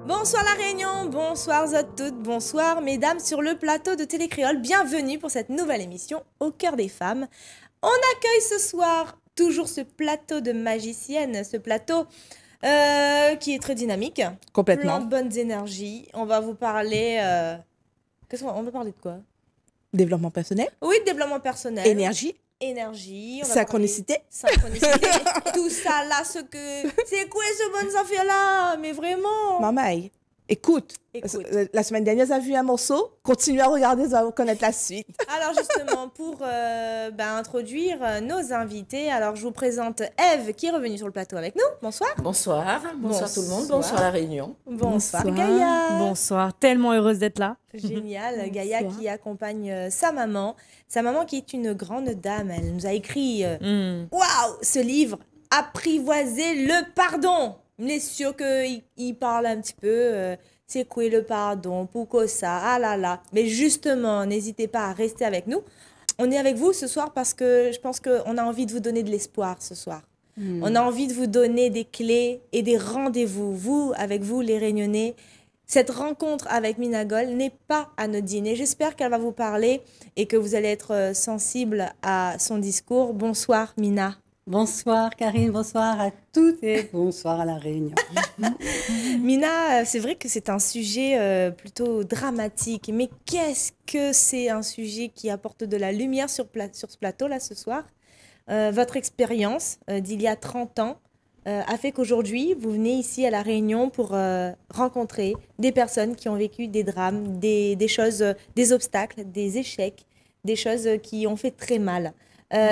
Bonsoir La Réunion, bonsoir à toutes, bonsoir mesdames sur le plateau de Télécréole. Bienvenue pour cette nouvelle émission Au cœur des femmes. On accueille ce soir toujours ce plateau de magicienne, ce plateau qui est très dynamique. Complètement. Plein de bonnes énergies. On va vous parler... on va parler de quoi? Développement personnel. Oui, développement personnel. Énergie. Énergie. Synchronicité. Synchronicité. Tout ça là, c'est quoi ce bonne affaire là? Mais vraiment. Maman, écoute. La semaine dernière, vous avez vu un morceau. Continuez à regarder, vous allez connaître la suite. Alors justement, pour introduire nos invités, alors je vous présente Ève qui est revenue sur le plateau avec nous. Bonsoir. Bonsoir tout le monde, bonsoir La Réunion. Bonsoir Gaïa. Bonsoir, tellement heureuse d'être là. Génial, Gaïa qui accompagne sa maman qui est une grande dame. Elle nous a écrit waouh, ce livre, Apprivoiser le pardon. On est sûr qu'il parle un petit peu, c'est quoi le pardon, pourquoi ça, ah là là. Mais justement, n'hésitez pas à rester avec nous. On est avec vous ce soir parce que je pense qu'on a envie de vous donner de l'espoir ce soir. On a envie de vous donner des clés et des rendez-vous. Avec vous, les Réunionnais. Cette rencontre avec Mina Gold n'est pas anodine. Et j'espère qu'elle va vous parler et que vous allez être sensible à son discours. Bonsoir, Mina. Bonsoir Karine, bonsoir à toutes et bonsoir à La Réunion. Mina, c'est vrai que c'est un sujet plutôt dramatique, mais qu'est-ce que c'est un sujet qui apporte de la lumière sur ce plateau-là ce soir? Votre expérience d'il y a 30 ans a fait qu'aujourd'hui, vous venez ici à La Réunion pour rencontrer des personnes qui ont vécu des drames, des choses, des obstacles, des échecs, des choses qui ont fait très mal.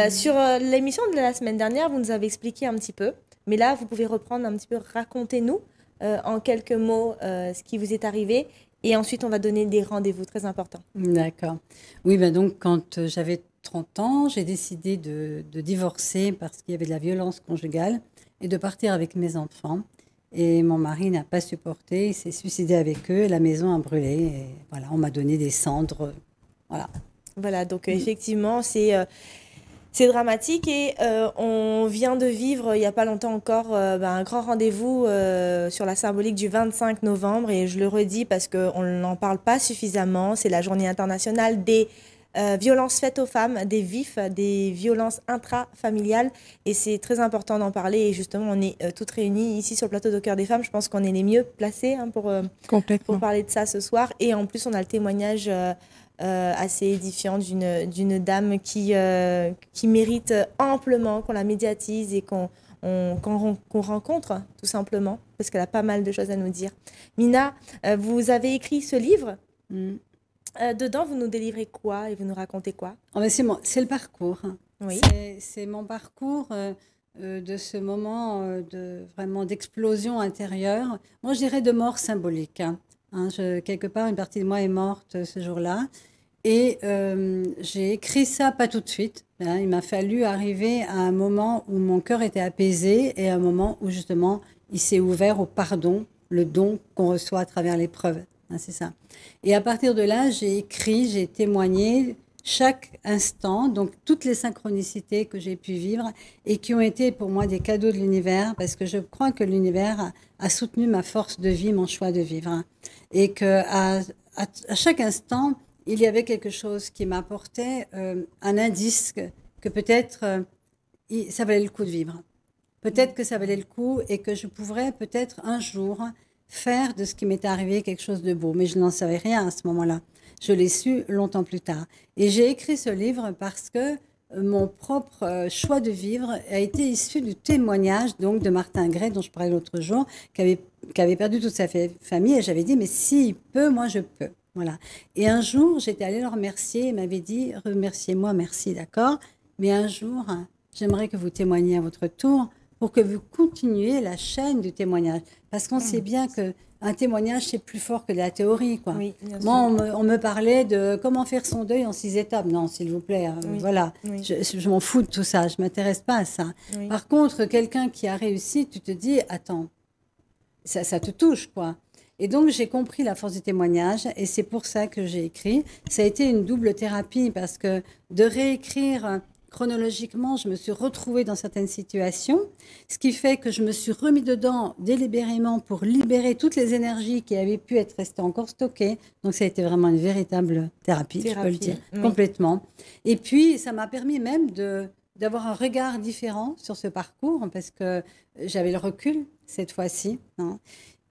Sur l'émission de la semaine dernière, vous nous avez expliqué un petit peu, mais là, vous pouvez reprendre un petit peu, racontez-nous en quelques mots ce qui vous est arrivé, et ensuite, on va donner des rendez-vous très importants. D'accord. Oui, donc, quand j'avais 30 ans, j'ai décidé de divorcer parce qu'il y avait de la violence conjugale et de partir avec mes enfants. Et mon mari n'a pas supporté, il s'est suicidé avec eux, la maison a brûlé, et voilà, on m'a donné des cendres, voilà. Voilà, donc effectivement, c'est dramatique et on vient de vivre il n'y a pas longtemps encore un grand rendez-vous sur la symbolique du 25 novembre et je le redis parce qu'on n'en parle pas suffisamment. C'est la journée internationale des violences faites aux femmes, des VIF, des violences intrafamiliales et c'est très important d'en parler et justement on est toutes réunies ici sur le plateau de Cœur des Femmes. Je pense qu'on est les mieux placés pour parler de ça ce soir et en plus on a le témoignage assez édifiant d'une dame qui mérite amplement qu'on la médiatise et qu'on rencontre tout simplement parce qu'elle a pas mal de choses à nous dire. Mina, vous avez écrit ce livre. Dedans, vous nous délivrez quoi et vous nous racontez quoi? C'est le parcours. Oui. C'est mon parcours de ce moment vraiment d'explosion intérieure. Moi, je dirais de mort symbolique. Quelque part, une partie de moi est morte ce jour-là. Et j'ai écrit ça pas tout de suite. Il m'a fallu arriver à un moment où mon cœur était apaisé et à un moment où justement il s'est ouvert au pardon, le don qu'on reçoit à travers l'épreuve. C'est ça. Et à partir de là, j'ai écrit, j'ai témoigné chaque instant, donc toutes les synchronicités que j'ai pu vivre et qui ont été pour moi des cadeaux de l'univers parce que je crois que l'univers a soutenu ma force de vie, mon choix de vivre. Et qu'à chaque instant, il y avait quelque chose qui m'apportait un indice que peut-être ça valait le coup de vivre. Peut-être que ça valait le coup et que je pourrais peut-être un jour faire de ce qui m'était arrivé quelque chose de beau. Mais je n'en savais rien à ce moment-là. Je l'ai su longtemps plus tard. Et j'ai écrit ce livre parce que mon propre choix de vivre a été issu du témoignage donc, de Martin Gray, dont je parlais l'autre jour, qui avait perdu toute sa famille. Et j'avais dit, mais s'il peut, moi je peux. Voilà. Et un jour, j'étais allée le remercier. Il m'avait dit, remerciez-moi, merci, d'accord. Mais un jour, j'aimerais que vous témoigniez à votre tour pour que vous continuiez la chaîne du témoignage. Parce qu'on sait bien qu'un témoignage, c'est plus fort que de la théorie. Quoi. Oui, moi, on me parlait de comment faire son deuil en 6 étapes. Non, s'il vous plaît, voilà. Oui. Je m'en fous de tout ça, je ne m'intéresse pas à ça. Oui. Par contre, quelqu'un qui a réussi, tu te dis, attends, ça te touche, quoi. Et donc, j'ai compris la force du témoignage et c'est pour ça que j'ai écrit. Ça a été une double thérapie parce que de réécrire chronologiquement, je me suis retrouvée dans certaines situations, ce qui fait que je me suis remis dedans délibérément pour libérer toutes les énergies qui avaient pu être restées encore stockées. Donc, ça a été vraiment une véritable thérapie, je peux le dire, complètement. Et puis, ça m'a permis même d'avoir un regard différent sur ce parcours, parce que j'avais le recul cette fois-ci. Hein.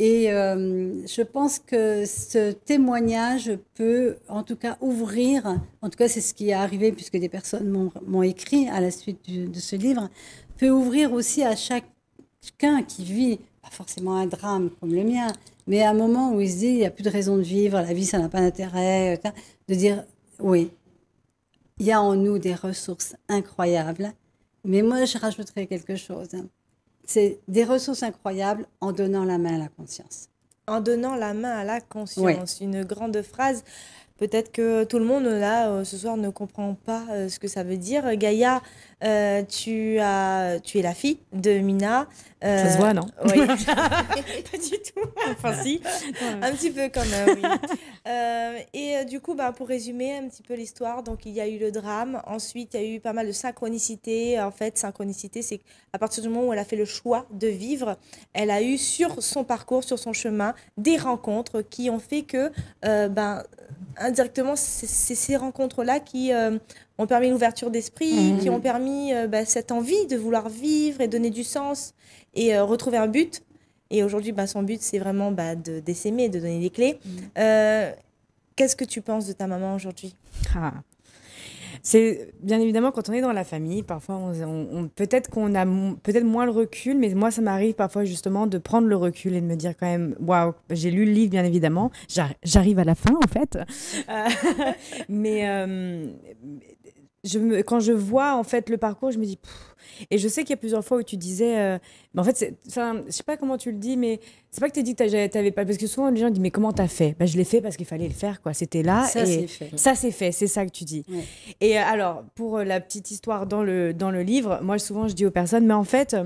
Et je pense que ce témoignage peut, en tout cas, ouvrir, en tout cas, c'est ce qui est arrivé puisque des personnes m'ont écrit à la suite de ce livre, peut ouvrir aussi à chacun qui vit, pas forcément un drame comme le mien, mais à un moment où il se dit, il n'y a plus de raison de vivre, la vie, ça n'a pas d'intérêt, de dire, oui, il y a en nous des ressources incroyables, mais moi, je rajouterais quelque chose. C'est des ressources incroyables en donnant la main à la conscience. En donnant la main à la conscience, une grande phrase. Peut-être que tout le monde, là, ce soir, ne comprend pas ce que ça veut dire. Gaïa, tu es la fille de Mina. Ça se voit, non? Oui. Pas du tout. Enfin, si. Un petit peu quand même, oui. Et du coup, pour résumer un petit peu l'histoire, donc il y a eu le drame. Ensuite, il y a eu pas mal de synchronicité. En fait, synchronicité, c'est à partir du moment où elle a fait le choix de vivre, elle a eu sur son parcours, sur son chemin, des rencontres qui ont fait que, indirectement, c'est ces rencontres-là qui ont permis l'ouverture d'esprit, qui ont permis cette envie de vouloir vivre et donner du sens et retrouver un but. Et aujourd'hui, son but, c'est vraiment d'essaimer, de donner des clés. Qu'est-ce que tu penses de ta maman aujourd'hui? C'est bien évidemment quand on est dans la famille, parfois peut-être qu'on a peut-être moins le recul, mais moi ça m'arrive parfois justement de prendre le recul et de me dire quand même, waouh, j'ai lu le livre bien évidemment, j'arrive à la fin en fait, mais quand je vois en fait le parcours, je me dis et je sais qu'il y a plusieurs fois où tu disais mais en fait je sais pas comment tu le dis, mais c'est pas que tu dis que t'avais pas, parce que souvent les gens disent mais comment t'as fait? Je l'ai fait parce qu'il fallait le faire, quoi, c'était là, ça c'est fait, ça c'est fait, c'est ça que tu dis. Ouais. Et alors pour la petite histoire dans le livre, moi souvent je dis aux personnes, mais en fait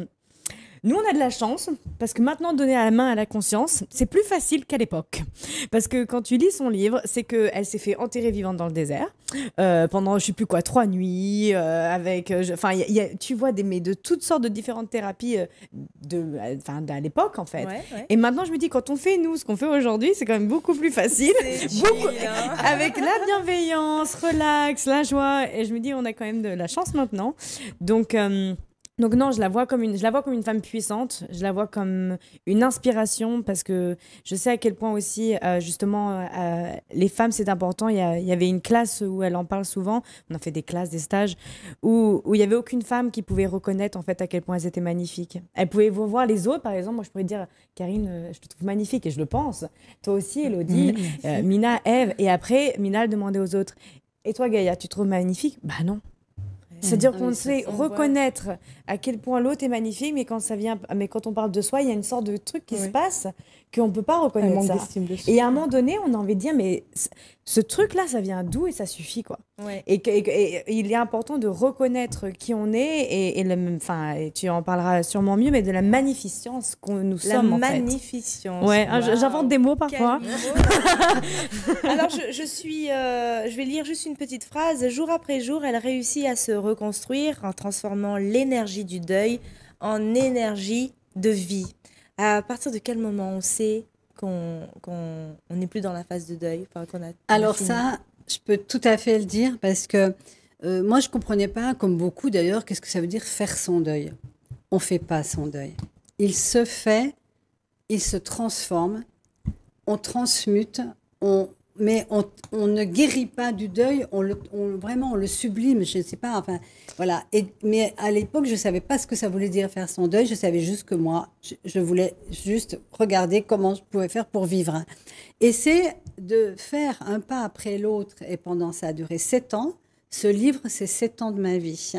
nous, on a de la chance, parce que maintenant, donner la main à la conscience, c'est plus facile qu'à l'époque. Parce que quand tu lis son livre, c'est qu'elle s'est fait enterrer vivante dans le désert, pendant, je sais plus quoi, 3 nuits, avec... tu vois de toutes sortes de différentes thérapies à l'époque, en fait. Ouais. Et maintenant, je me dis, quand on fait, nous, ce qu'on fait aujourd'hui, c'est quand même beaucoup plus facile. Avec la bienveillance, relax, la joie. Et je me dis, on a quand même de la chance maintenant. Donc non, je la vois comme une femme puissante, je la vois comme une inspiration, parce que je sais à quel point aussi, justement, les femmes, c'est important. Il y avait une classe où elle en parle souvent, on a fait des classes, des stages, où il n'y avait aucune femme qui pouvait reconnaître en fait à quel point elles étaient magnifiques. Elle pouvait voir les autres, par exemple, moi je pourrais dire, Karine, je te trouve magnifique, et je le pense. Toi aussi, Elodie, Mina, Ève, et après, Mina elle demandait aux autres, et toi Gaïa, tu te trouves magnifique? Bah non. C'est-à-dire qu'on sait reconnaître à quel point l'autre est magnifique, mais quand on parle de soi, il y a une sorte de truc qui se passe qu'on ne peut pas reconnaître ça. Et à un moment donné, on a envie de dire, mais ce truc-là, ça vient d'où et ça suffit, quoi. Ouais. Et il est important de reconnaître qui on est et tu en parleras sûrement mieux, mais de la magnificence qu'on nous sommes, en fait. La magnificence. Ouais, wow. J'invente des mots parfois. Alors, je vais lire juste une petite phrase. Jour après jour, elle réussit à se reconstruire en transformant l'énergie du deuil en énergie de vie. À partir de quel moment on sait qu'on n'est plus dans la phase de deuil, Alors ça, je peux tout à fait le dire, parce que moi, je ne comprenais pas, comme beaucoup d'ailleurs, qu'est-ce que ça veut dire faire son deuil. On ne fait pas son deuil. Il se fait, il se transforme, on transmute, mais on ne guérit pas du deuil, on le sublime, je ne sais pas, enfin, voilà. Mais à l'époque, je ne savais pas ce que ça voulait dire faire son deuil, je savais juste que moi, je voulais juste regarder comment je pouvais faire pour vivre. Et c'est de faire un pas après l'autre, et pendant ça a duré 7 ans. Ce livre, c'est 7 ans de ma vie,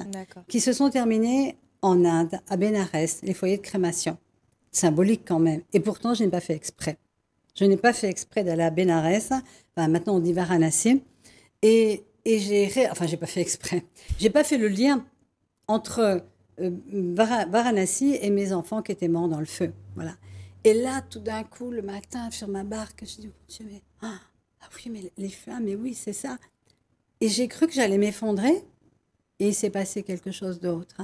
qui se sont terminés en Inde, à Bénarès, les foyers de crémation. Symbolique quand même. Et pourtant, je n'ai pas fait exprès. Je n'ai pas fait exprès d'aller à Bénarès. Enfin, maintenant, on dit Varanasi. Et j'ai pas fait exprès. J'ai pas fait le lien entre Varanasi et mes enfants qui étaient morts dans le feu. Voilà. Et là, tout d'un coup, le matin, sur ma barque, je dis, oh, Dieu, mais, oui, mais les flammes, mais oui, c'est ça. Et j'ai cru que j'allais m'effondrer. et il s'est passé quelque chose d'autre.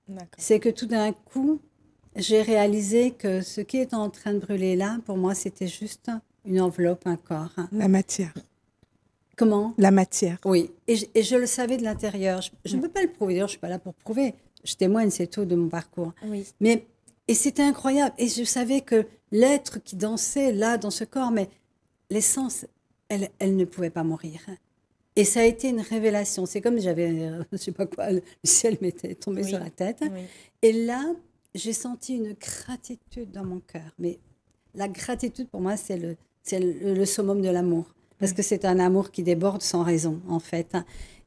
D'accord. C'est que tout d'un coup, j'ai réalisé que ce qui est en train de brûler là, pour moi, c'était juste une enveloppe, un corps. La matière. Comment? La matière. Oui, et je le savais de l'intérieur. Je ne peux pas le prouver, d'ailleurs, je ne suis pas là pour prouver. Je témoigne, c'est tout de mon parcours. Oui. Et c'était incroyable. Et je savais que l'être qui dansait là, dans ce corps, mais l'essence, elle ne pouvait pas mourir. Et ça a été une révélation. C'est comme j'avais, je ne sais pas quoi, le ciel m'était tombé sur la tête. Oui. Et là, j'ai senti une gratitude dans mon cœur. Mais la gratitude, pour moi, c'est le summum de l'amour. Parce que c'est un amour qui déborde sans raison, en fait.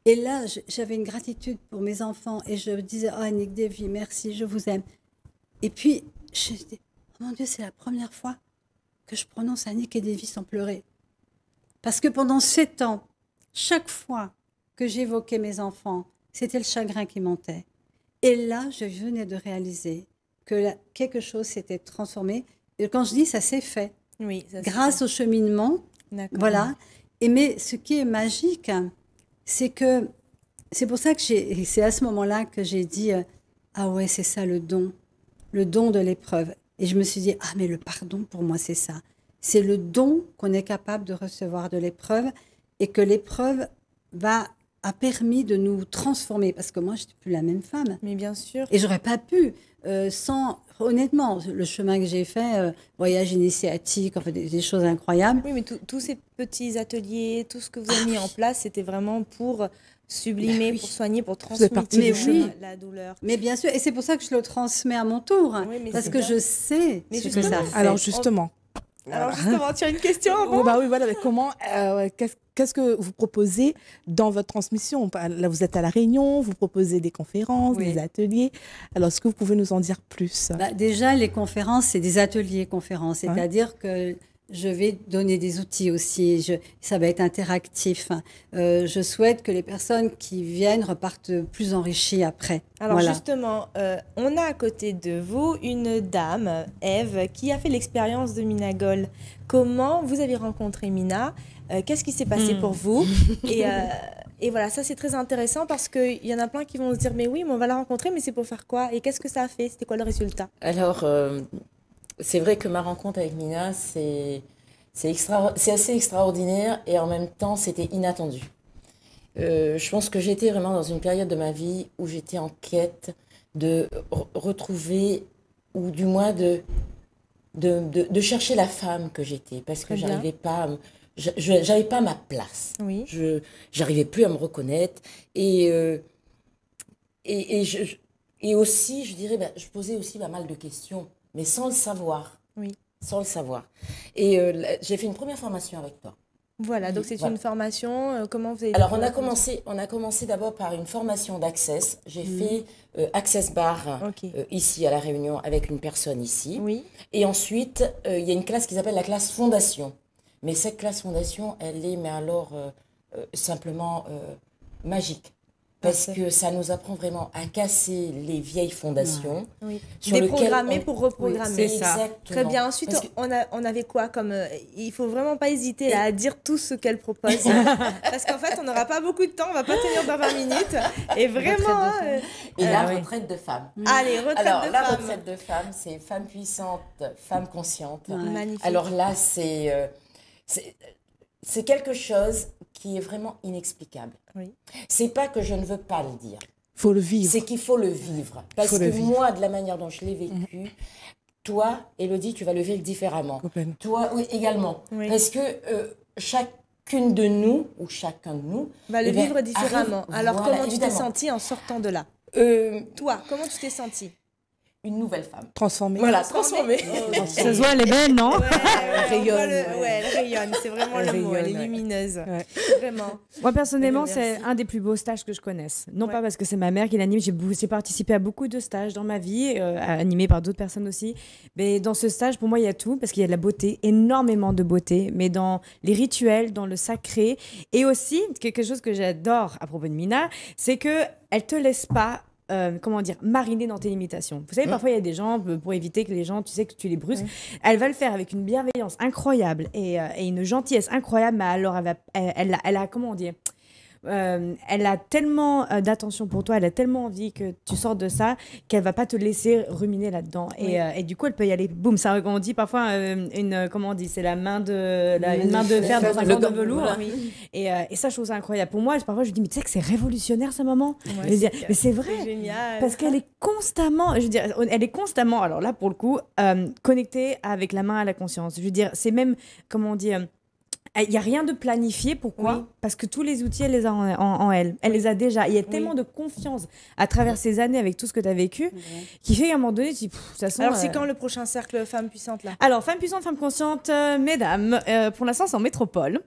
Et là, j'avais une gratitude pour mes enfants. Et je me disais, oh, Annick Davy, merci, je vous aime. Et puis, je me dis, oh mon Dieu, c'est la première fois que je prononce Annick et Davy sans pleurer. Parce que pendant 7 ans, chaque fois que j'évoquais mes enfants, c'était le chagrin qui montait. Et là, je venais de réaliser que quelque chose s'était transformé. Et quand je dis ça s'est fait, Oui, ça, grâce au cheminement, D'accord. voilà. Et mais ce qui est magique, c'est que c'est pour ça que c'est à ce moment-là que j'ai dit ah ouais, c'est ça le don de l'épreuve. Et je me suis dit ah mais le pardon pour moi c'est ça. C'est le don qu'on est capable de recevoir de l'épreuve et que l'épreuve a permis de nous transformer parce que moi je n'étais plus la même femme. Mais bien sûr. Et j'aurais pas pu sans honnêtement le chemin que j'ai fait, voyage initiatique, enfin des choses incroyables. Oui, mais tous ces petits ateliers, tout ce que vous avez mis en place, c'était vraiment pour sublimer, oui. pour soigner, pour transmettre la douleur. Mais bien sûr, et c'est pour ça que je le transmets à mon tour, Oui, parce que je sais ce que ça fait. Alors justement, tu as une question oui, bah oui, voilà, mais comment, qu'est-ce que vous proposez dans votre transmission? Là, vous êtes à La Réunion, vous proposez des conférences, Oui. des ateliers. Alors, est-ce que vous pouvez nous en dire plus? Déjà, les conférences, c'est des ateliers conférences, c'est-à-dire que je vais donner des outils aussi, ça va être interactif. Je souhaite que les personnes qui viennent repartent plus enrichies après. Alors Voilà. justement, on a à côté de vous une dame, Ève, qui a fait l'expérience de Minagol. Comment vous avez rencontré Mina? Qu'est-ce qui s'est passé pour vous? Et voilà, ça c'est très intéressant parce qu'il y en a plein qui vont se dire mais oui, mais on va la rencontrer, mais c'est pour faire quoi? Et qu'est-ce que ça a fait? C'était quoi le résultat? Alors, c'est vrai que ma rencontre avec Mina, c'est assez extraordinaire et en même temps, c'était inattendu. Je pense que j'étais vraiment dans une période de ma vie où j'étais en quête de retrouver, ou du moins de chercher la femme que j'étais, parce que j'arrivais pas à ma place. Oui. J'arrivais plus à me reconnaître et aussi, je dirais, je posais aussi pas mal de questions, mais sans le savoir. Oui. Sans le savoir. Et j'ai fait une première formation avec toi. Voilà, donc c'est une formation. Comment vous avez... Alors, on a commencé d'abord par une formation d'Access. J'ai fait Access Bar ici à La Réunion avec une personne ici. Oui. Et ensuite, il y a une classe qui s'appelle la classe Fondation. Mais cette classe Fondation, elle est, mais alors, simplement magique. Parce que ça nous apprend vraiment à casser les vieilles fondations. Oui. Déprogrammer pour reprogrammer. Oui, c'est ça. Exactement. Très bien. Ensuite, on avait quoi comme... il ne faut vraiment pas hésiter à dire tout ce qu'elle propose. Parce qu'en fait, on n'aura pas beaucoup de temps. On ne va pas tenir dans 20 minutes. Et vraiment... Et la retraite de femme. Allez, retraite de femme. La retraite de femme, c'est femme puissante, femme consciente. Magnifique. Alors là, c'est quelque chose qui est vraiment inexplicable. Oui. C'est pas que je ne veux pas le dire. Faut le vivre. C'est qu'il faut le vivre. Parce que moi, de la manière dont je l'ai vécu, toi, Élodie, tu vas le vivre différemment. Toi, oui, également. Oui. Parce que chacune de nous, ou chacun de nous... va le vivre différemment. Alors, comment tu t'es sentie en sortant de là? Toi, comment tu t'es sentie? Une nouvelle femme. Transformée. Voilà, transformée. Ça se voit, elle est belle, non? Elle rayonne. Elle rayonne, c'est vraiment le mot. Elle est lumineuse. Ouais. Vraiment. Moi, personnellement, c'est un des plus beaux stages que je connaisse. Non pas parce que c'est ma mère qui l'anime. J'ai participé à beaucoup de stages dans ma vie, animés par d'autres personnes aussi. Mais dans ce stage, pour moi, il y a tout, parce qu'il y a de la beauté, énormément de beauté, mais dans les rituels, dans le sacré. Et aussi, quelque chose que j'adore à propos de Mina, c'est qu'elle ne te laisse pas mariner dans tes limitations. Vous savez, parfois, il y a des gens, pour éviter que les gens, tu sais, que tu les brusques, elle va le faire avec une bienveillance incroyable et une gentillesse incroyable, mais alors elle a comment on dit, elle a tellement d'attention pour toi, elle a tellement envie que tu sortes de ça qu'elle va pas te laisser ruminer là-dedans. Et du coup, elle peut y aller. Boum, ça, on dit parfois comment on dit, c'est la main de une main de fer dans un gant de velours. Voilà. Et ça, je trouve ça incroyable. Pour moi, parfois, je dis, mais tu sais que c'est révolutionnaire ce moment. Ouais, Je veux dire, mais c'est vrai. C'est génial. Parce qu'elle est constamment, je veux dire, elle est constamment, alors là pour le coup, connectée avec la main à la conscience. Je veux dire, c'est même, comment on dit, il n'y a rien de planifié. Pourquoi? Oui. Parce que tous les outils, elle les a en elle. Elle les a déjà. Il y a tellement de confiance à travers ces années avec tout ce que tu as vécu qui fait qu'à un moment donné, tu dis, de toute façon. Alors, c'est quand le prochain cercle Femmes Puissantes là? Alors, Femmes Puissantes, Femmes Conscientes, mesdames, pour l'instant, c'est en métropole.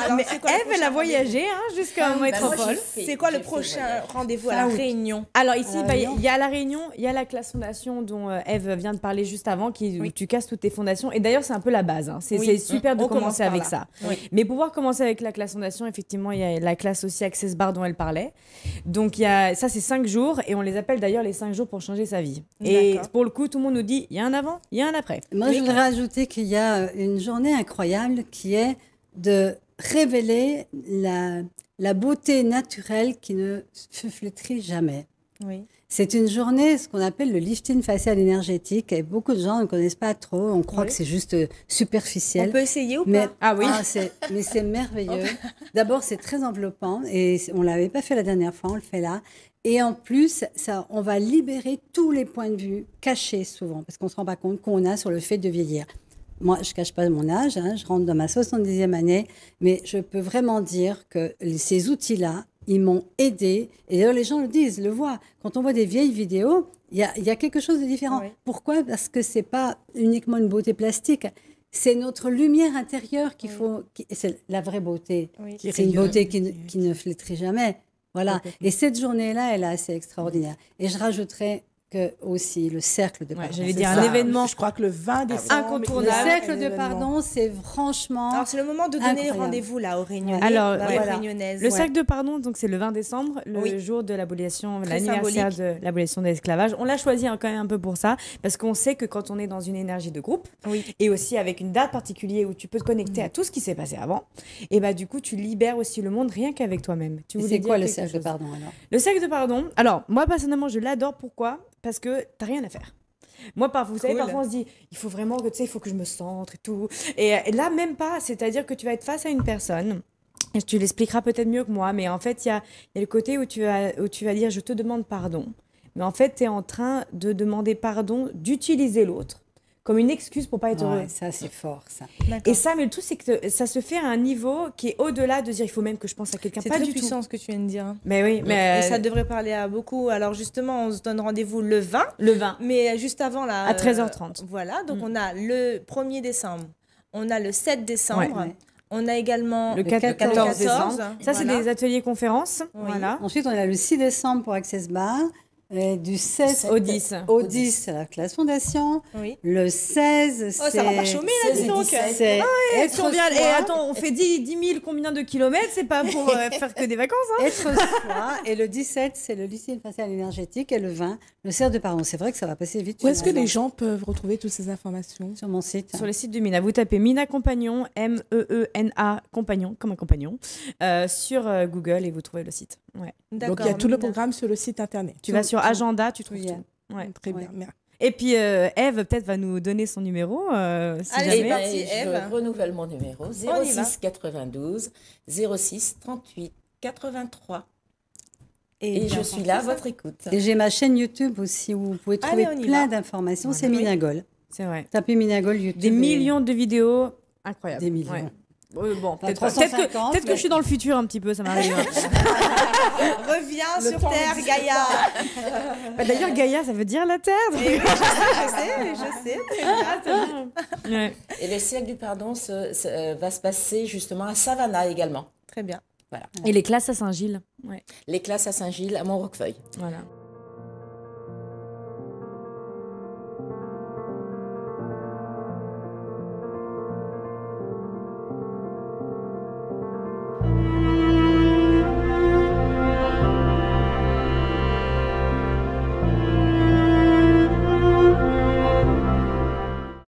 Alors, Mais c'est quoi le Ève, elle a prochain voyagé jusqu'en métropole. moi, C'est quoi le prochain rendez-vous à la Réunion? Alors ici, À La il Réunion. y a la Réunion, il y a la classe fondation dont Ève vient de parler juste avant, où tu casses toutes tes fondations. Et d'ailleurs, c'est un peu la base. C'est super de On commence commencer par avec là. ça. Oui. Mais pour pouvoir commencer avec la classe fondation, effectivement, il y a la classe aussi Access Bar dont elle parlait. Donc ça, c'est 5 jours. Et on les appelle d'ailleurs les 5 jours pour changer sa vie. Et D'accord. pour le coup, tout le monde nous dit, il y a un avant, il y a un après. Moi, je voudrais ajouter qu'il y a une journée incroyable qui est de révéler la beauté naturelle qui ne se flétrit jamais. Oui. C'est une journée, ce qu'on appelle le lifting facial énergétique, et beaucoup de gens ne connaissent pas trop, on croit Oui. que c'est juste superficiel. On peut essayer ou Mais, pas? Ah oui. mais c'est merveilleux. D'abord, c'est très enveloppant, et on ne l'avait pas fait la dernière fois, on le fait là. Et en plus, on va libérer tous les points de vue cachés souvent, parce qu'on ne se rend pas compte qu'on a sur le fait de vieillir. Moi, je ne cache pas mon âge, je rentre dans ma 70e année, mais je peux vraiment dire que ces outils-là, ils m'ont aidé. Et d'ailleurs, les gens le disent, le voient. Quand on voit des vieilles vidéos, il y a quelque chose de différent. Oui. Pourquoi? Parce que ce n'est pas uniquement une beauté plastique. C'est notre lumière intérieure qu'il faut. C'est la vraie beauté. Oui. C'est une beauté qui ne flétrit jamais. Voilà. Et cette journée-là, elle est assez extraordinaire. Et je rajouterais que aussi le cercle de pardon. J'allais C'est dire ça. un événement Je crois que le 20 décembre. incontournable. Le est cercle un de événement. pardon, c'est franchement. Alors, c'est le moment de donner Incroyable. rendez-vous là aux Réunionnais. Alors, aux ouais. Réunionnaises. Le cercle de pardon, donc c'est le 20 décembre, le Oui. jour de l'abolition, Très l'anniversaire symbolique. de l'abolition de l'esclavage. On l'a choisi quand même un peu pour ça, parce qu'on sait que quand on est dans une énergie de groupe, Oui. et aussi avec une date particulière où tu peux te connecter à tout ce qui s'est passé avant, et bah du coup tu libères aussi le monde rien qu'avec toi-même. Tu Et voulais c'est dire quoi le quelque cercle de chose? pardon alors? Le cercle de pardon, alors moi personnellement je l'adore, pourquoi? Parce que t'as rien à faire. Moi, vous savez, Cool. parfois on se dit, il faut vraiment que, tu sais, il faut que je me centre et tout. Et là, même pas, c'est-à-dire que tu vas être face à une personne, et tu l'expliqueras peut-être mieux que moi, mais en fait, il y a le côté où tu vas dire, je te demande pardon. Mais en fait, tu es en train de demander pardon, d'utiliser l'autre comme une excuse pour pas être heureux. Ouais, ça, c'est fort, ça. Et ça, mais le tout, c'est que ça se fait à un niveau qui est au-delà de dire, il faut même que je pense à quelqu'un. C'est Pas très du puissant tout. ce que tu viens de dire. Mais oui, Et mais ça devrait parler à beaucoup. Alors justement, on se donne rendez-vous le 20, le 20. mais juste avant là. À 13h30. Voilà, donc on a le 1er décembre, on a le 7 décembre, Ouais. on a également Le Le 14 décembre. Ça, c'est voilà. des ateliers conférences. Oui. Voilà. Ensuite, on a le 6 décembre pour Access Bar. Du 16 Au 10. Au 10, c'est la classe fondation. Oui. Le 16, c'est. Oh, ça va pas chômer là, dis donc. C'est être Si on vient- soi. et attends, on fait 10 000 combien de kilomètres? C'est pas pour faire que des vacances. Hein. Être soi. Et le 17, c'est le lifting facial énergétique. Et le 20, le cercle de pardon. C'est vrai que ça va passer vite. Où est-ce que finalement. les gens peuvent retrouver toutes ces informations? Sur mon site. Sur le site de Mina, vous tapez Mina Compagnon, MEENA Compagnon, comme un compagnon, sur Google et vous trouvez le site. Ouais. Donc il y a tout le programme sur le site internet. Tu vas sur Agenda, tu trouves Tout y est. tout. Ouais. Très bien. Ouais. Merci. Et puis Ève peut-être va nous donner son numéro si Allez, jamais. c'est parti, Ève. Je renouvelle mon numéro On y va. 06 92 06 38 83. Et bien je suis là à votre écoute. Et j'ai ma chaîne YouTube aussi où vous pouvez trouver Allez, on y plein va. d'informations. Voilà. C'est Minagol. C'est vrai. Tapez Minagol YouTube. Des et- millions de vidéos incroyables. Des millions. Ouais. Bon, Enfin, peut-être pas. 350, Peut-être que mais- je suis dans le futur un petit peu, ça m'arrive. Reviens sur Terre, Gaïa. Bah, d'ailleurs, Gaïa, ça veut dire la Terre. donc- Et oui, je sais. Ouais. Et le siècle du pardon va se passer justement à Savannah également. Très bien. Voilà. Et les classes à Saint-Gilles. Ouais. Les classes à Saint-Gilles, à Montroquefeuille. Voilà.